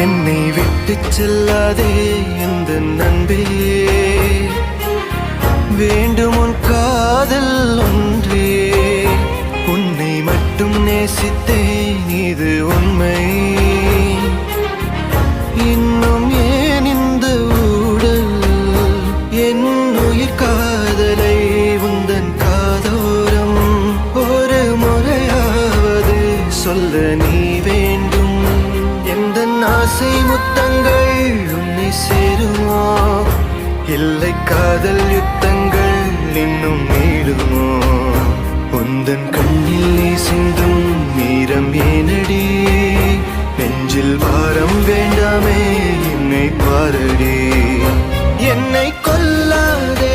என்னை விட்டு செல்லாதே எந்த நண்பே, வேண்டும் உன் காதல் ஒன்றே. உன்னை மட்டும் நேசித்தேன், இது உண்மை. இன்னும் ஏன் இந்த ஊடல்? என் உயிர் காதலை உந்தன் காதோரம் ஒரு முறையாவது சொல்ல நீ வேண்டும். எந்த ஆசை முத்தங்கள் உன்னை சேருமோ, இல்லை காதல் யுத்தங்கள் இன்னும் நீளுமோ? உந்தன் கண்ணில் நீ சிந்தும் நீரம் ஏனடி? நெஞ்சில் பாரம் வேண்டாமே, என்னை பாரடி. என்னை கொல்லாதே